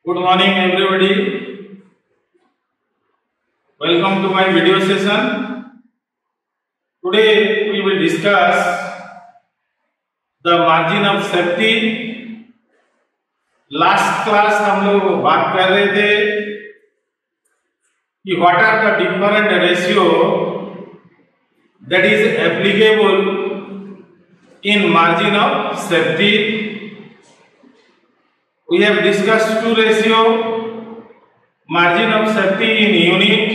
Good morning everybody. Welcome to my video session. Today we will discuss the margin of safety. Last class हम लोग बात कर रहे थे कि what are the different ratio that is applicable in margin of safety. We have discussed two ratio, margin of safety in unit,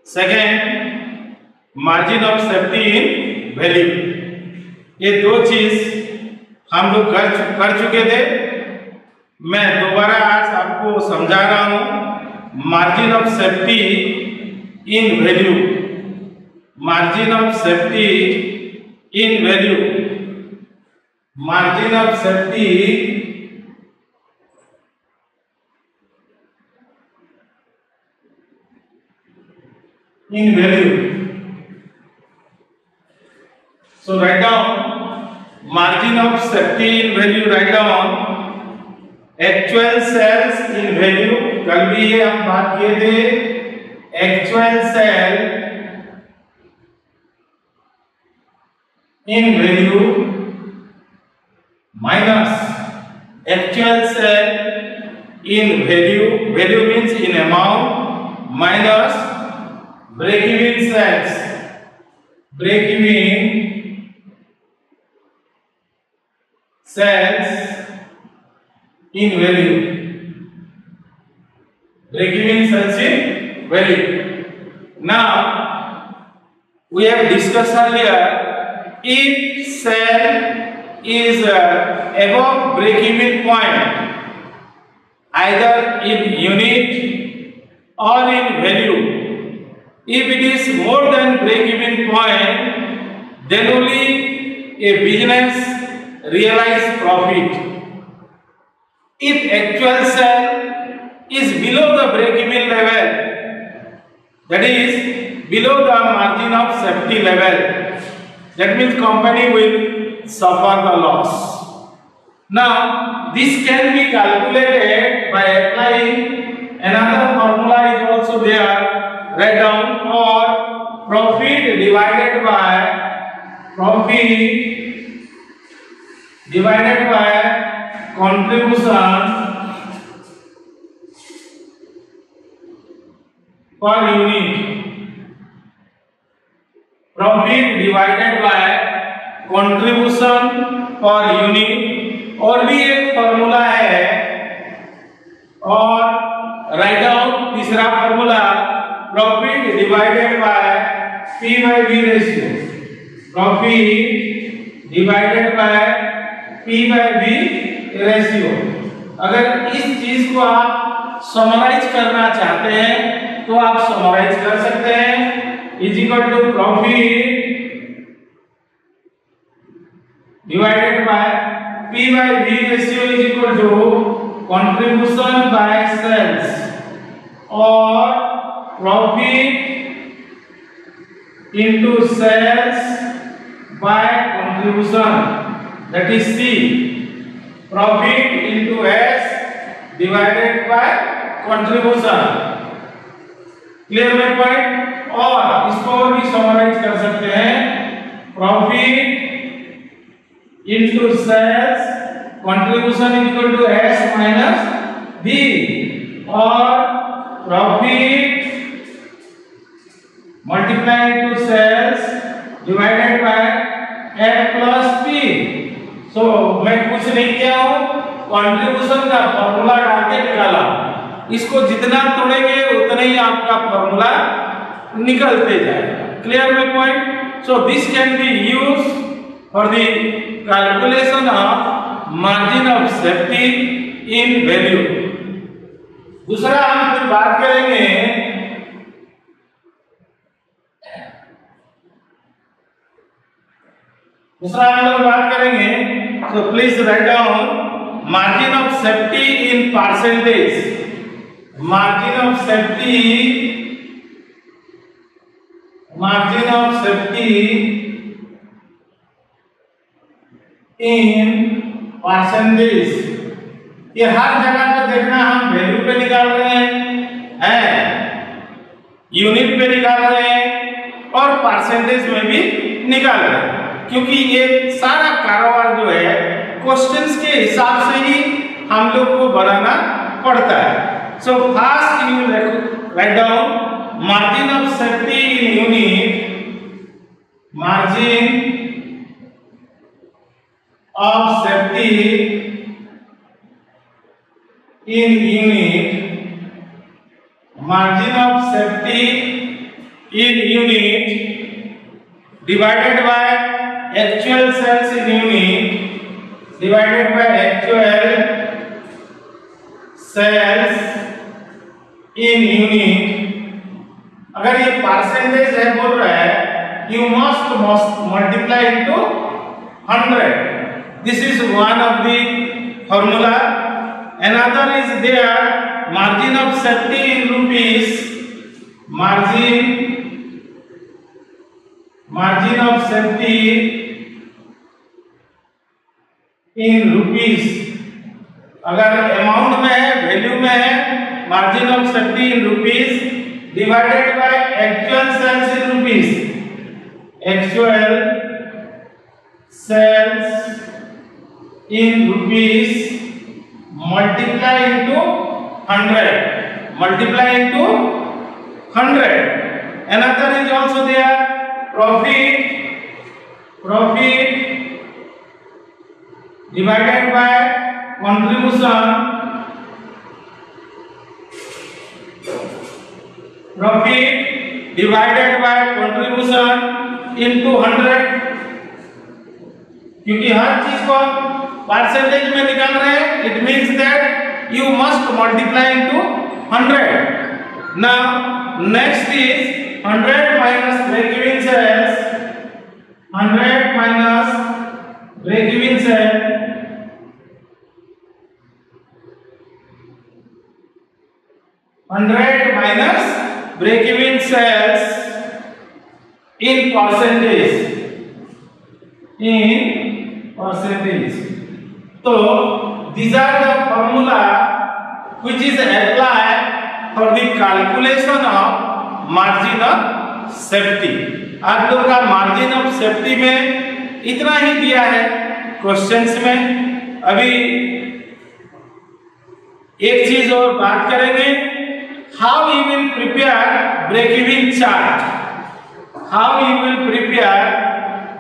second margin of safety in value. ये दो चीज हम लोग कर चुके थे. मैं दोबारा आज आपको समझा रहा हूं. Margin of safety in value, margin of safety in value, margin of safety in value. So write down margin of safety in value. Write down actual sales in value. कल भी ये हम बात किए थे. Actual sale in value minus actual sale in value. Value means in amount minus break-even sales, break-even sales in value, break-even sales in value. Now we have discussed earlier, if sale is above break-even point, either in unit or in value. If it is more than break-even point, then only a business realize profit. If actual sale is below the break-even level, that is below the margin of safety level, that means company will suffer the loss. Now this can be calculated by applying another formula is also there. Write down, or profit divided by contribution per unit. Profit divided by contribution per unit. और भी एक formula है, और write down तीसरा formula, profit divided by P by V ratio. Profit divided by P by V ratio. अगर इस चीज को आप समराइज करना चाहते हैं तो आप समराइज कर सकते हैं. Is equal to profit divided by P by V ratio is equal to contribution by sales और profit into sales by contribution, that is C. Profit into S divided by contribution. Clear my point? और इसको और भी summarise कर सकते हैं. Profit into sales contribution is equal to S minus B, और profit multiply into sales divided by F plus P. So मैं कुछ नहीं किया हूँ, कंट्रीब्यूशन का फॉर्मूला डाल के निकाला. इसको जितना तोड़ेंगे उतना ही आपका फॉर्मूला निकलते जाएगा. Clear my point? So this can be use for the calculation of margin of safety in value. दूसरा हम फिर बात करेंगे तो please write down margin of safety in percentage. Margin of safety in percentage. ये हर जगह पे देखना हम वैल्यू पे निकाल रहे हैं, यूनिट पे निकाल रहे हैं और परसेंटेज में भी निकाल रहे हैं, क्योंकि ये सारा कारोबार जो है क्वेश्चंस के हिसाब से ही हम लोग को बनाना पड़ता है। So first you write down margin of safety in unit, margin of safety in unit, margin of safety in unit divided by actual sales in unit divided by actual sales in unit। अगर ये percentage है बोल रहा है you must multiply into 100। This is one of the formula। Another is there margin of safety in rupees, margin of safety in rupees। अगर amount में है, value में है, margin of safety in rupees divided by actual sales in rupees, actual sales in rupees multiply into 100, multiply into 100। Another is also there profit divided by contribution, profit divided by contribution into 100। क्योंकि हर चीज को percentage में निकाल रहे हैं, it means that you must multiply into 100। Now next is 100 minus break even sales, 100 minus break even sale, 100 minus break even sales in percentage, in percentage। So these are the formula which is applied for the calculation of margin of safety। आप लोग का margin of safety में इतना ही दिया है questions में। अभी एक चीज और बात करेंगे, how you will prepare break even chart, how you will prepare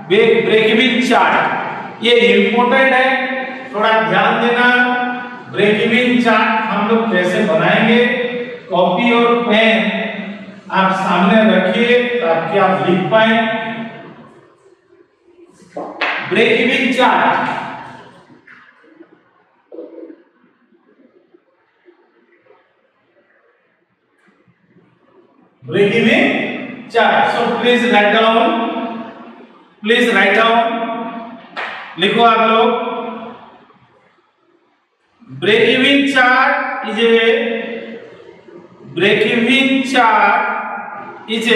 break even chart. ये इंपॉर्टेंट है, थोड़ा ध्यान देना। ब्रेक इवन चार्ट हम लोग कैसे बनाएंगे, कॉपी और पेन आप सामने रखिए ताकि आप लिख पाए। Break even chart, break even chart. So please write down, please write down, लिखो आप लोग। Break even chart is a, break even chart is a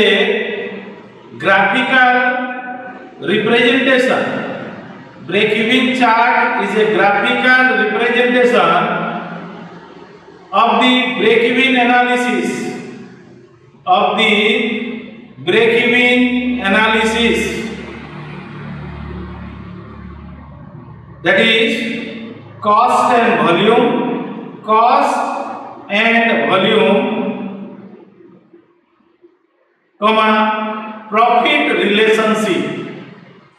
graphical representation, break even chart is a graphical representation of the break even analysis, of the break even analysis, that is cost and volume, cost and volume, comma profit relationship,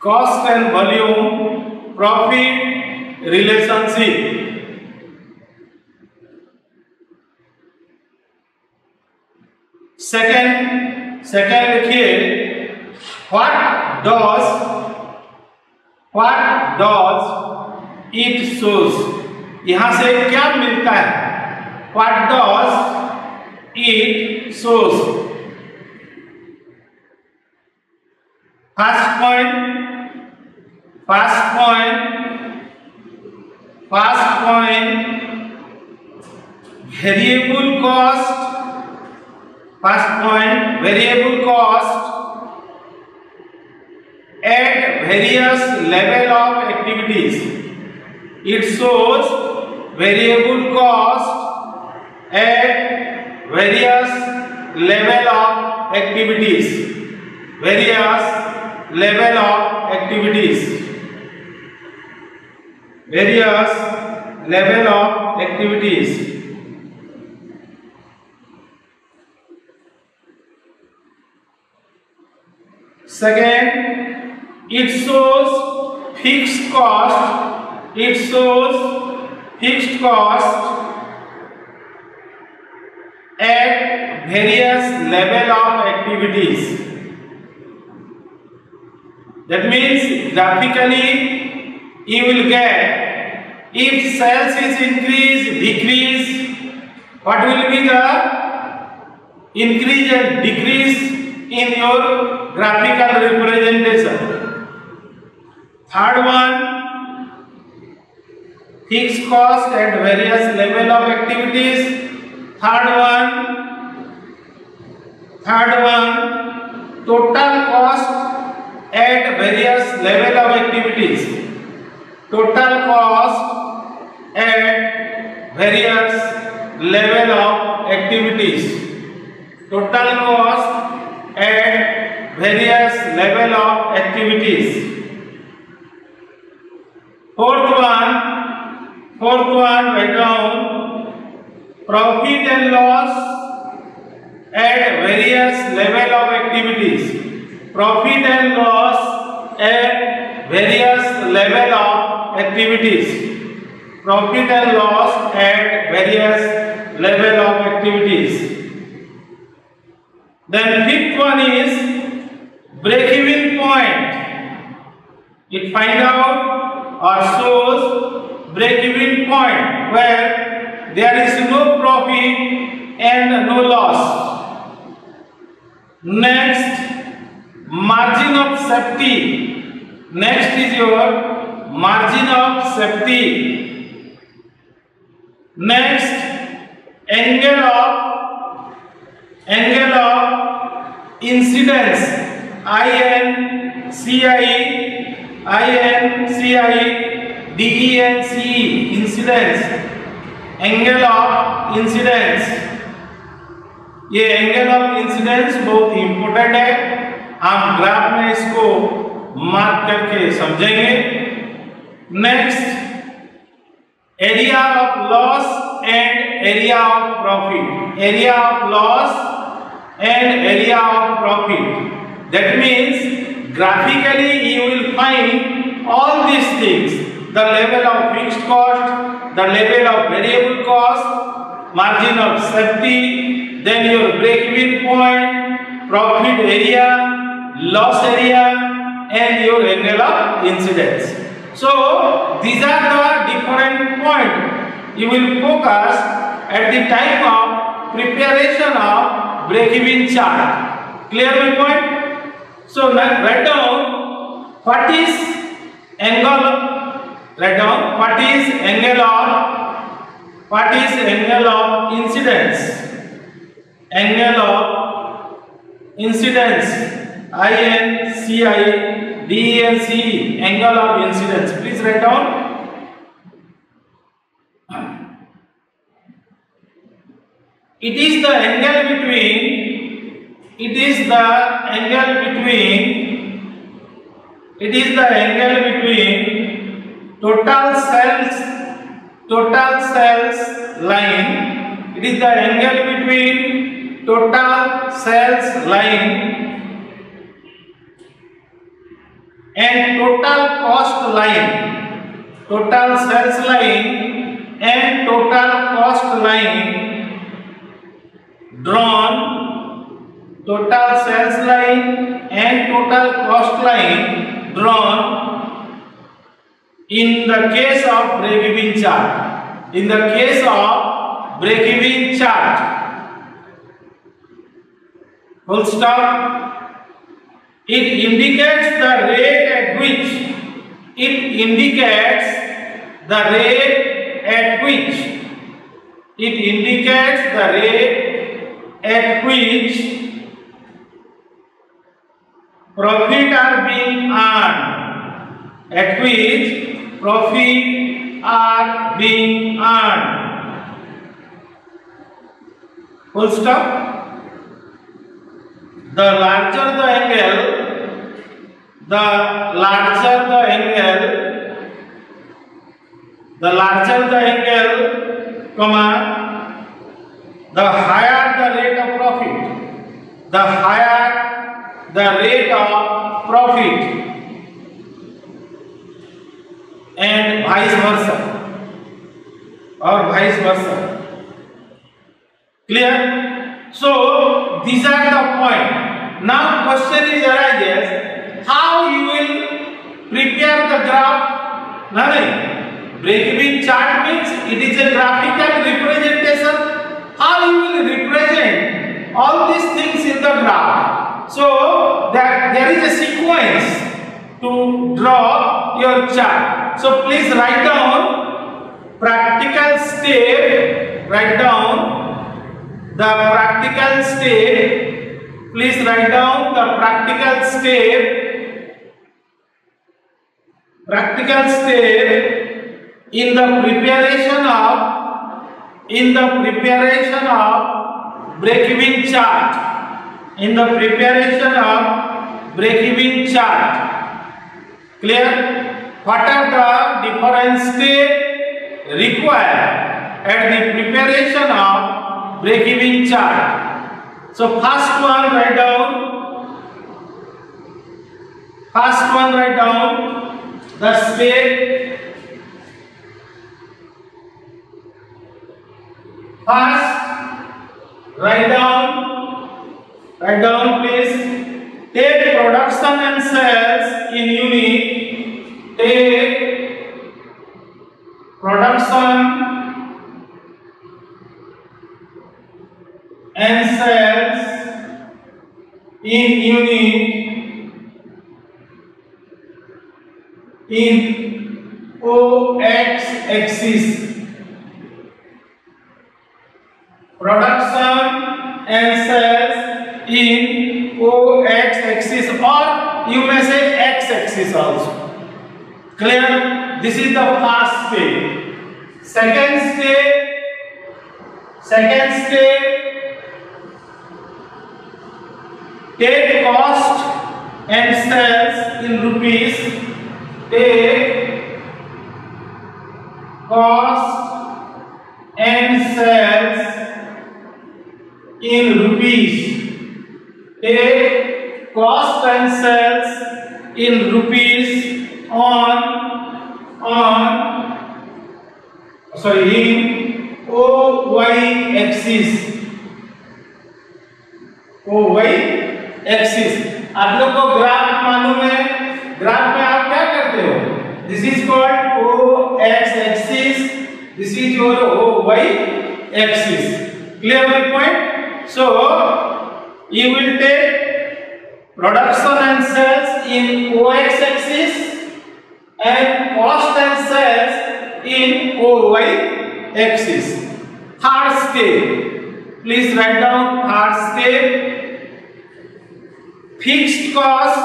cost and volume profit relationship। Second लिखिए, what does it shows, यहां से क्या मिलता है, what does it shows। first point variable cost, first point variable cost at various level of activities, it shows variable cost at various level of activities. Various level of activities. Various level of activities. Second, it shows fixed cost. It shows fixed cost at various level of activities. That means graphically you will get if sales is increase, decrease, what will be the increase and decrease in your graphical representation. Third one, fixed cost at various level of activities. Third one, total cost at various level of activities. Total cost at various level of activities. Total cost at various level of activities. Fourth one, write down profit and loss at various level of activities. Profit and loss at various level of activities. Profit and loss at various level of activities. Then fifth one is break-even point. It find out or shows break-even point where there is no profit and no loss. Next, margin of safety. Next is your margin of safety. Next, angle of incidence. Incidence. Angle of incidence. ये angle of incidence बहुत important है, हम graph में इसको mark करके समझेंगे. Next, area of loss and area of profit. Area of loss and area of profit. That means graphically you will find all these things: the level of fixed cost, the level of variable cost, margin of safety, then your break-even point, profit area, loss area, and your angle of incidence. So these are the different points you will focus at the time of preparation of break-even chart. Clear my point? So now write down what is angle. Write down what is angle of incidence. Angle of incidence. INCIDENCE. Angle of incidence. Please write down. It is the angle between. It is the angle between total sales line. It is the angle between total sales line and total cost line. Total sales line and total cost line drawn. Total sales line and total cost line drawn in the case of break-even chart. In the case of break-even chart. Full stop. It indicates the rate at which. It indicates the rate at which. It indicates the rate at which profit are being earned. At which profit are being earned. Full stop. The larger the angle, the larger the angle, the larger the angle, comma, the higher the rate of profit. The higher the rate of profit, and vice versa, or vice versa. Clear? So these are the point. Now question is arises, how you will prepare the graph? Nothing. Break-even chart means it is a graphical representation. How you will represent all these things in the graph? So that there is a sequence to draw your chart. So please write down practical step. Write down the practical step. Please write down the practical step. Practical step in the preparation of break-even chart. In the preparation of break-even chart. Clear? What are the different steps required at the preparation of break-even chart? So first one write down. The step. First, write down please. Take production and sales in unit. Take production and sales in unit in OX axis. Production and sales in OX axis, or you may say X axis also. Clear? This is the first step. Second step, take cost and sales in rupees. Take cost and sales in rupees. Take cost and sales in rupees in OY axis. OY axis. आप लोग को graph मालूम है? Graph में आप क्या करते हो? This is called OX axis. This is your OY axis. Clear the point? So you will take production and sales in OX axis and cost and sales in OY axis. Third step. Please write down third step. Fixed cost.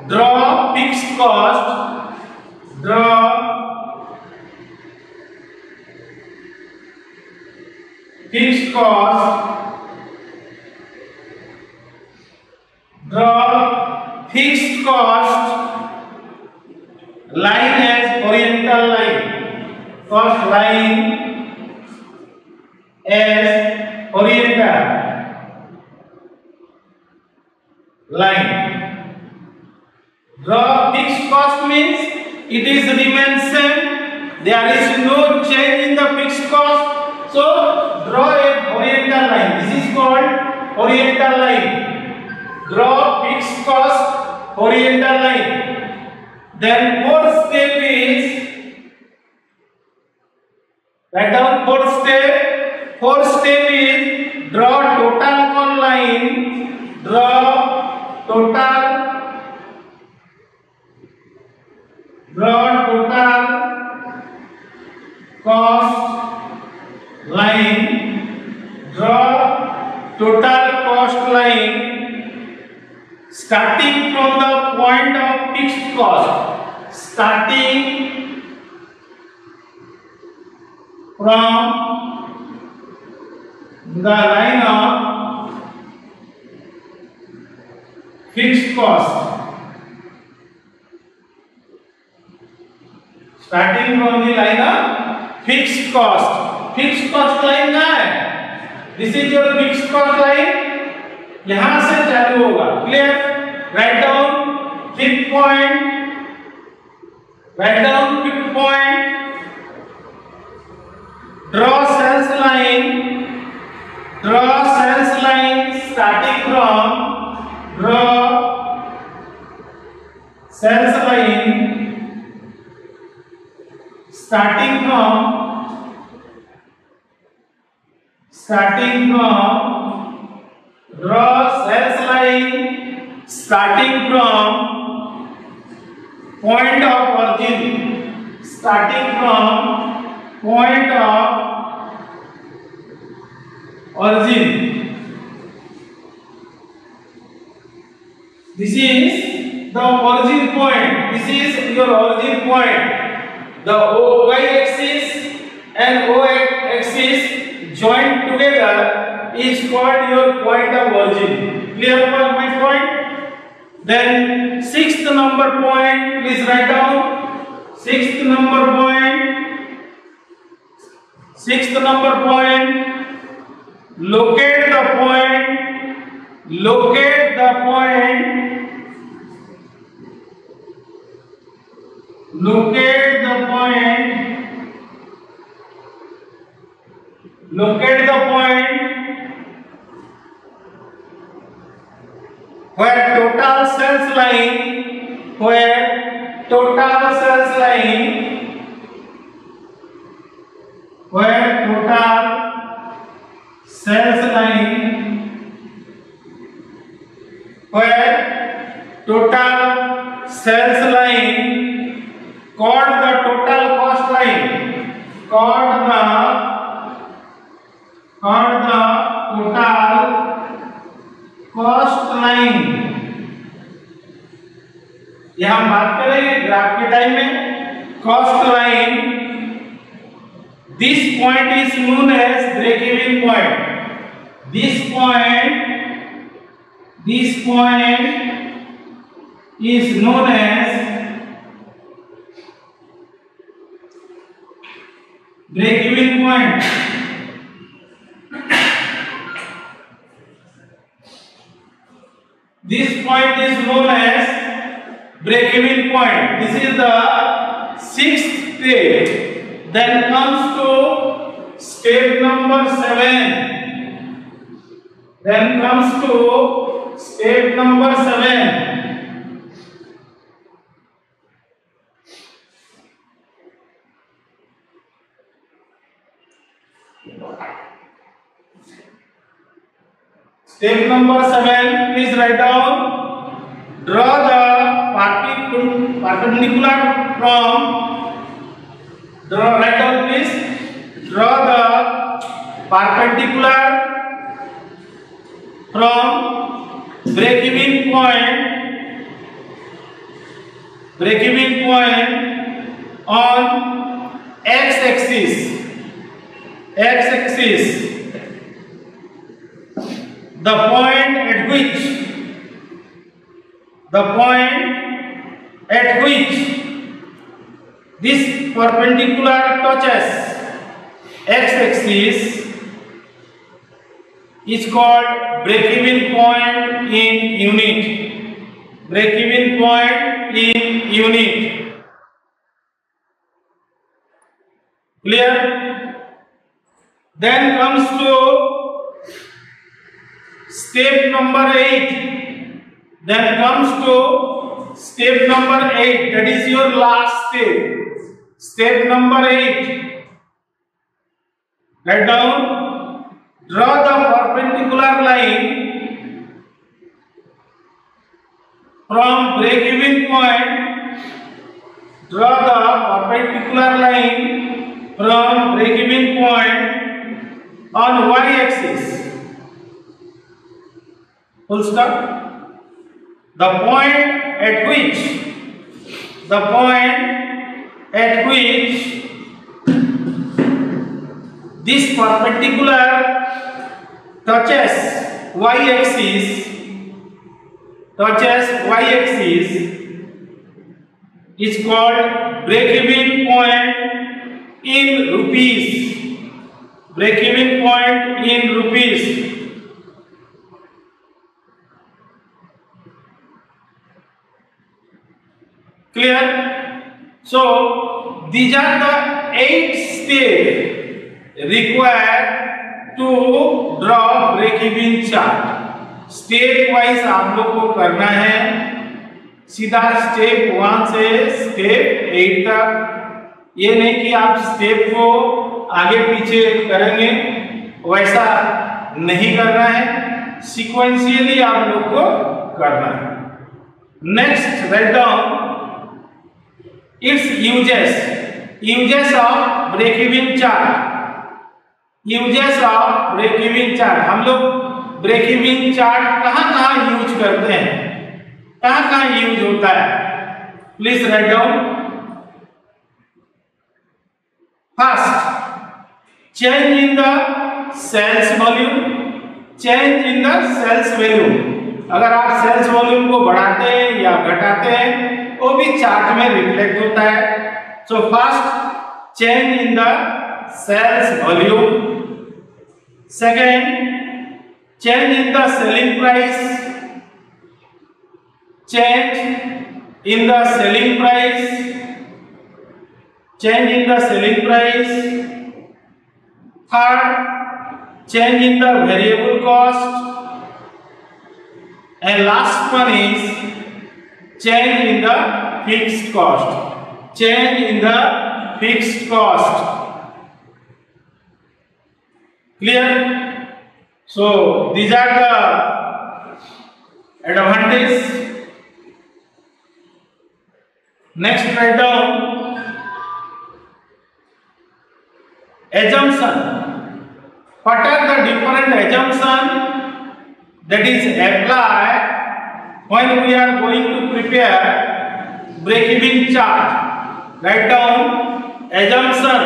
Draw fixed cost. Draw fixed cost. Draw fixed cost line as horizontal line. Cost line as horizontal line. Draw fixed cost means it is remain same. There is no change in the fixed cost. So draw a horizontal line. This is called horizontal line. Draw fixed cost horizontal line. Then fourth step is write down fourth step. Fourth step is draw total cost line. Draw total cost line. Draw total cost line starting from the point of fixed cost. Starting from the line of fixed cost. Starting from the line of fixed cost. Fixed cost line क्या है? This is your fixed cost line. यहां से चालू होगा. Clear? Write down fifth point. Write down fifth point. Draw sales line. Draw sales line starting from. Draw sales line starting from draw sales line starting from point of origin, starting from point of origin. This is the origin point. This is your origin point. The y axis and o axis joined together is called your point of origin. Clear for my point? Then sixth number point, please write down. Sixth number point. Sixth number point. Locate the point. Locate the point. Locate the point. Locate the point where total sales line, where total sales line, where total sales line, where total sales line called the total cost line, called the total cost line. यह हम बात करेंगे graph के time में. Cost line, this point is known as break even point. This point is known as break-even point. This point is known as break-even point. This is the sixth step. Then comes to step number 7. Then comes to step number 7. Step number 7, please write down. Draw the perpendicular from. Write down, please. Draw the perpendicular from break-even point on x-axis. The point at which this perpendicular touches x-axis is called break-even point in unit. Break-even point in unit. Clear? Then comes to step number 8. Then comes to step number 8. That is your last step. Step number 8. Write down. Draw the perpendicular line from break-even point. Draw the perpendicular line from break-even point on y-axis. Full stop. The point at which this perpendicular touches y-axis is called break-even point in rupees. Break-even point in rupees. Clear? So these are the 8 steps required to draw break-even chart. Step wise आप लोग को करना है, सीधा step 1 से step 8 तक। ये नहीं कि आप स्टेप को आगे पीछे करेंगे, वैसा नहीं करना है, सीक्वेंशियली आप लोग को करना है। Next, write down its uses of break even chart. Uses of break even chart, हम लोग ब्रेक इवन चार्ट कहां यूज करते हैं, कहां यूज होता है? Please write down. First, change in the sales volume. Change in the sales volume, अगर आप सेल्स वॉल्यूम को बढ़ाते हैं या घटाते हैं वो भी चार्ट में रिफ्लेक्ट होता है। So first, change in the sales volume. Second, change in the selling price. Change in the selling price. Change in the selling price. Third, change in the variable cost. And last one is change in the fixed cost. Change in the fixed cost. Clear? So these are the advantages. Next, write down assumption. What are the different assumptions that is applied when we are going to prepare break-even chart? Write down assumption.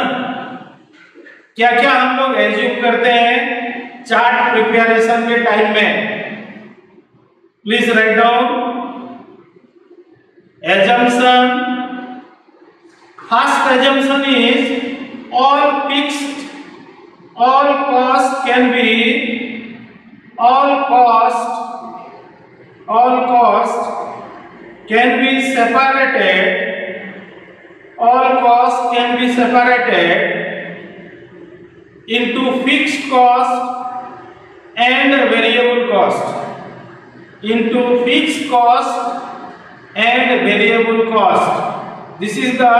क्या क्या हम लोग assume करते हैं chart preparation के time में? Please write down assumption. First assumption is all cost can be separated into fixed cost and variable cost. This is the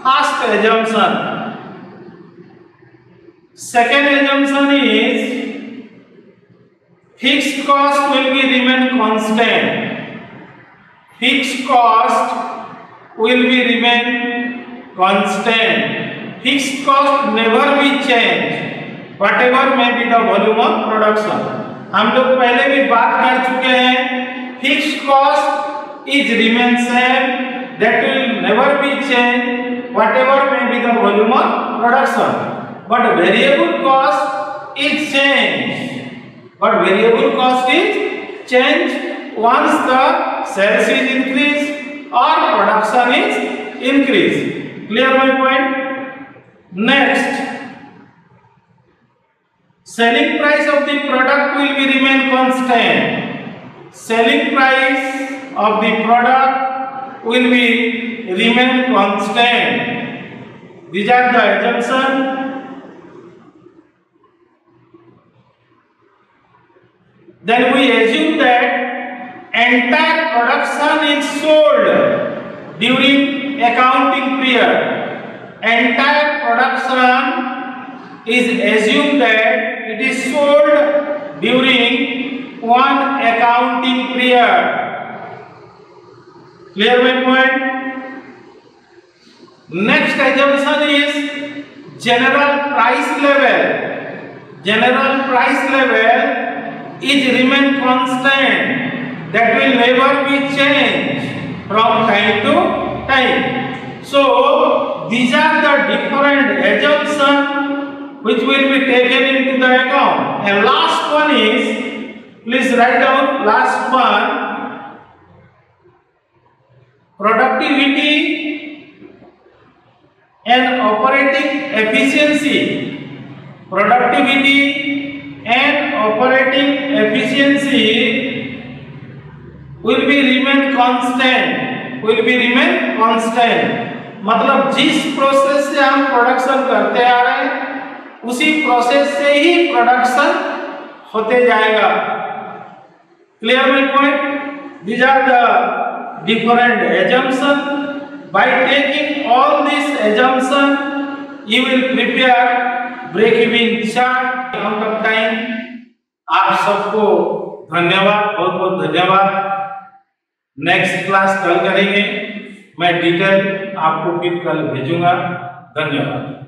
first assumption. Second assumption is fixed cost will be remain constant. Fixed cost will be remain constant. Fixed cost never be changed, whatever may be the volume of production. हम लोग पहले भी बात कर चुके हैं, fixed cost is remain same, that will never be changed, whatever may be the volume of production. But variable cost is changed. Once the sales is increased or production is increased. Clear my point? Next, selling price of the product will be remain constant. Selling price of the product will be remain constant. These are the assumptions. Then we assume that entire production is sold during accounting period. Entire production is assumed that it is sold during one accounting period. Clear my point? Next assumption is general price level. General price level is remain constant. That will never be changed from time to time. So these are the different assumptions which will be taken into the account. And last one is, please write down last one, productivity and operating efficiency. Productivity and operating efficiency will be remain constant. Will be remain constant. मतलब जिस process से हम production करते आ रहे हैं उसी process से ही production होते जाएगा. Clear my point? These are the different assumptions. By taking all these assumptions, you will prepare break-even chart. Out of time. आप सबको धन्यवाद, बहुत बहुत धन्यवाद. नेक्स्ट क्लास कल करेंगे. मैं डिटेल आपको फिर कल भेजूंगा. धन्यवाद.